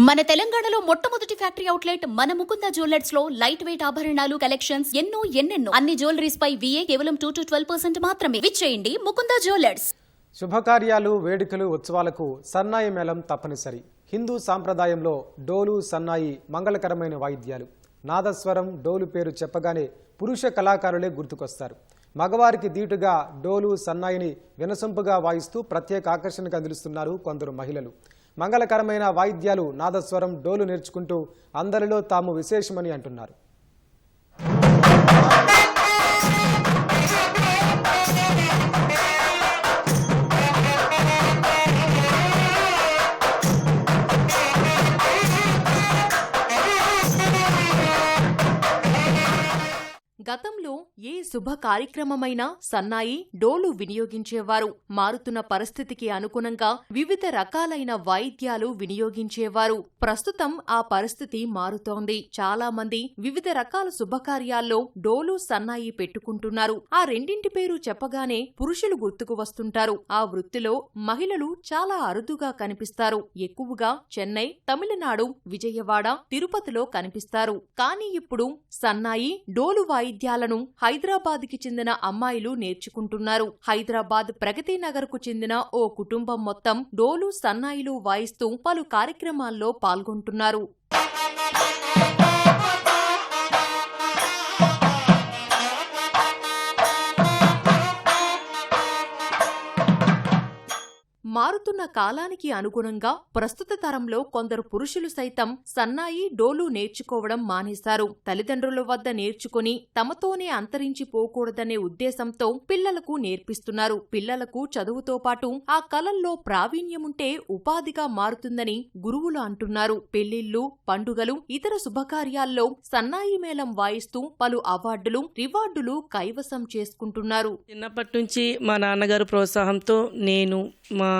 మన తెలంగాణలో మొట్టమొదటి ఫ్యాక్టరీ అవుట్లెట్ మన ముకుంద జ్యువెలర్స్ లో లైట్ వెయిట్ ఆభరణాలు కలెక్షన్స్ ఎన్నెన్నో అన్ని జ్యువెలరీస్ పై VA కేవలం 2 to 12% మాత్రమే. విచ్చేయండి ముకుంద జ్యువెలర్స్. శుభకార్యాలు, వేడుకలు, ఉత్సవాలకు సన్నాయి మేళం తప్పనిసరి. హిందూ సాంప్రదాయంలో డోలు, సన్నాయి మంగళకరమైన వాయిద్యాలు. నాదస్వరం, డోలు పేరు చెప్పగానే పురుష కళాకారులే గుర్తుకొస్తారు. మగవారికి దీటుగా డోలు, సన్నాయిని వినసొంపుగా వాయిస్తూ ప్రత్యేక ఆకర్షణకు అందిస్తున్నారు కొందరు మహిళలు. మంగళకరమైన వాయిద్యాలు, నాదస్వరం, డోలు నేర్చుకుంటూ అందరిలో తాము విశేషమని అంటున్నారు. గతంలో ఏ శుభ కార్యక్రమమైనా సన్నాయి, డోలు వినియోగించేవారు. మారుతున్న పరిస్థితికి అనుగుణంగా వివిధ రకాలైన వాయిద్యాలు వినియోగించేవారు. ప్రస్తుతం ఆ పరిస్థితి మారుతోంది. చాలా మంది వివిధ రకాల శుభకార్యాల్లో డోలు, సన్నాయి పెట్టుకుంటున్నారు. ఆ రెండింటి పేరు చెప్పగానే పురుషులు గుర్తుకు వస్తుంటారు. ఆ వృత్తిలో మహిళలు చాలా అరుదుగా కనిపిస్తారు. ఎక్కువగా చెన్నై, తమిళనాడు, విజయవాడ, తిరుపతిలో కనిపిస్తారు. కానీ ఇప్పుడు సన్నాయి, డోలు వాయిద్యాలను హైదరాబాద్కి చెందిన అమ్మాయిలు నేర్చుకుంటున్నారు. హైదరాబాద్ ప్రగతి నగర్ కు చెందిన ఓ కుటుంబం మొత్తం డోలు, సన్నాయిలు వాయిస్తూ పలు కార్యక్రమాల్లో పాల్గొంటున్నారు. మారుతున్న కాలానికి అనుగుణంగా ప్రస్తుత తరంలో కొందరు పురుషులు సైతం సన్నాయి, డోలు నేర్చుకోవడం మానేశారు. తల్లిదండ్రుల వద్ద నేర్చుకుని తమతోనే అంతరించిపోకూడదనే ఉద్దేశంతో పిల్లలకు నేర్పిస్తున్నారు. పిల్లలకు చదువుతో పాటు ఆ కళల్లో ప్రావీణ్యముంటే ఉపాధిగా మారుతుందని గురువులు అంటున్నారు. పెళ్లిళ్లు, పండుగలు, ఇతర శుభకార్యాల్లో సన్నాయి మేళం వాయిస్తూ పలు అవార్డులు, రివార్డులు కైవసం చేసుకుంటున్నారు. చిన్నప్పటి నుంచి మా నాన్నగారు ప్రోత్సాహంతో నేను, మా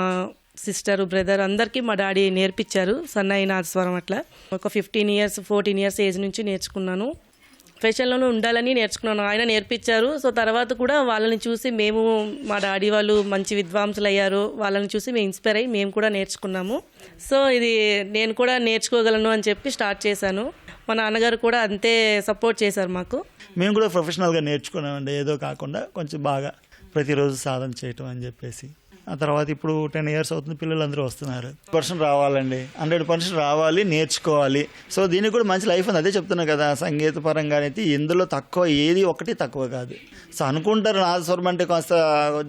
సిస్టర్, బ్రదర్ అందరికీ మా డాడీ నేర్పించారు సన్నాయి, నాదస్వరం. అట్లా ఒక 14 ఇయర్స్ ఏజ్ నుంచి నేర్చుకున్నాను. ఫ్యాషన్లోనూ ఉండాలని నేర్చుకున్నాను. ఆయన నేర్పించారు. సో తర్వాత కూడా వాళ్ళని చూసి మేము, మా డాడీ వాళ్ళు మంచి విద్వాంసులు అయ్యారు. వాళ్ళని చూసి మేము ఇన్స్పైర్ అయ్యి మేము కూడా నేర్చుకున్నాము. సో ఇది నేను కూడా నేర్చుకోగలను అని చెప్పి స్టార్ట్ చేశాను. మా నాన్నగారు కూడా అంతే సపోర్ట్ చేశారు మాకు. మేము కూడా ప్రొఫెషనల్గా నేర్చుకున్నామండి. ఏదో కాకుండా కొంచెం బాగా ప్రతిరోజు సాధన చేయటం అని చెప్పేసి. ఆ తర్వాత ఇప్పుడు 10 ఇయర్స్ అవుతుంది, పిల్లలందరూ వస్తున్నారు. 100% రావాలండి, 100% రావాలి, నేర్చుకోవాలి. సో దీనికి కూడా మంచి లైఫ్ ఉంది. అదే చెప్తున్నా కదా, సంగీత పరంగా అయితే ఇందులో తక్కువ ఏది ఒకటి తక్కువ కాదు. సో అనుకుంటారు నాదస్వరం అంటే కాస్త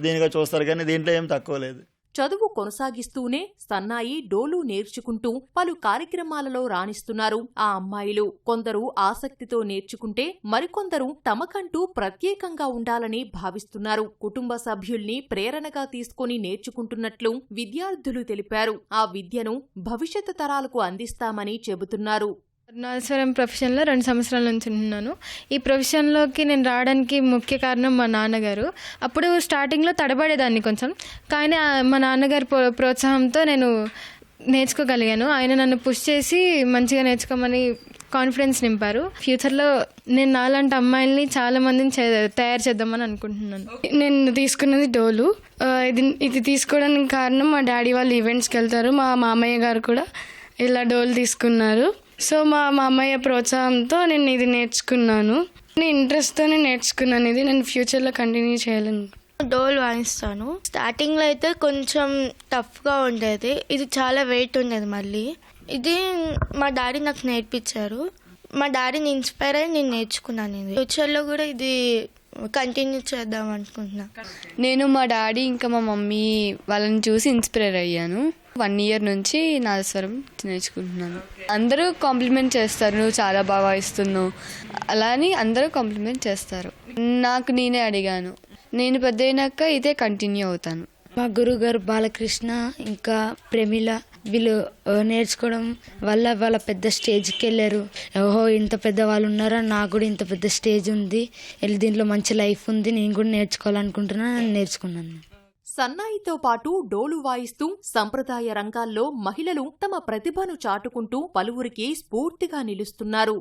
దీనిగా చూస్తారు, కానీ దీంట్లో ఏం తక్కువ లేదు. చదువు కొనసాగిస్తూనే సన్నాయి, డోలు నేర్చుకుంటూ పలు కార్యక్రమాలలో రాణిస్తున్నారు ఆ అమ్మాయిలు. కొందరు ఆసక్తితో నేర్చుకుంటే మరికొందరు తమకంటూ ప్రత్యేకంగా ఉండాలని భావిస్తున్నారు. కుటుంబ సభ్యుల్ని ప్రేరణగా తీసుకుని నేర్చుకుంటున్నట్లు విద్యార్థులు తెలిపారు. ఆ విద్యను భవిష్యత్తు తరాలకు అందిస్తామని చెబుతున్నారు. నాదస్వరం ప్రొఫెషన్లో 2 సంవత్సరాల నుంచి ఉన్నాను. ఈ ప్రొఫెషన్లోకి నేను రావడానికి ముఖ్య కారణం మా నాన్నగారు. అప్పుడు స్టార్టింగ్లో తడబడేదాన్ని కొంచెం, కానీ మా నాన్నగారి ప్రోత్సాహంతో నేను నేర్చుకోగలిగాను. ఆయన నన్ను పుష్ చేసి మంచిగా నేర్చుకోమని కాన్ఫిడెన్స్ నింపారు. ఫ్యూచర్లో నేను నాలాంటి అమ్మాయిల్ని చాలా మందిని తయారు చేద్దామని అనుకుంటున్నాను. నేను తీసుకున్నది డోలు. ఇది తీసుకోవడానికి కారణం మా డాడీ వాళ్ళు ఈవెంట్స్కి వెళ్తారు. మా మామయ్య గారు కూడా ఇలా డోలు తీసుకున్నారు. సో మా అమ్మయ్య ప్రోత్సాహంతో నేను ఇది నేర్చుకున్నాను. నేను ఇంట్రెస్ట్తోనే నేర్చుకున్నాను. ఇది నేను ఫ్యూచర్లో కంటిన్యూ చేయాలను. డోల్ వాయిస్తాను. స్టార్టింగ్లో అయితే కొంచెం టఫ్గా ఉండేది. ఇది చాలా వెయిట్ ఉండేది. మళ్ళీ ఇది మా డాడీ నాకు నేర్పించారు. మా డాడీని ఇన్స్పైర్ అయ్యి నేను నేర్చుకున్నాను. ఇది ఫ్యూచర్లో కూడా ఇది కంటిన్యూ చేద్దాం అనుకుంటున్నా. నేను మా డాడీ ఇంకా మా మమ్మీ వాళ్ళని చూసి ఇన్స్పైర్ అయ్యాను. 1 ఇయర్ నుంచి నాదస్వరం నేర్చుకుంటున్నాను. అందరూ కాంప్లిమెంట్ చేస్తారు, నువ్వు చాలా బాగా వాయిస్తున్నావు అలా అని అందరూ కాంప్లిమెంట్ చేస్తారు. నాకు నేనే అడిగాను, నేను పెద్ద అయినాక ఇదే కంటిన్యూ అవుతాను. మా గురువు గారు బాలకృష్ణ ఇంకా ప్రమిళ వీళ్ళు నేర్చుకోవడం వల్ల వాళ్ళ పెద్ద స్టేజ్కి వెళ్ళారు. ఓహో ఇంత పెద్ద వాళ్ళు ఉన్నారా, నాకు కూడా ఇంత పెద్ద స్టేజ్ ఉంది, దీంట్లో మంచి లైఫ్ ఉంది, నేను కూడా నేర్చుకోవాలనుకుంటున్నా, నేర్చుకున్నాను. సన్నాయితో పాటు డోలు వాయిస్తూ సంప్రదాయ రంగాల్లో మహిళలు తమ ప్రతిభను చాటుకుంటూ పలువురికి స్ఫూర్తిగా నిలుస్తున్నారు.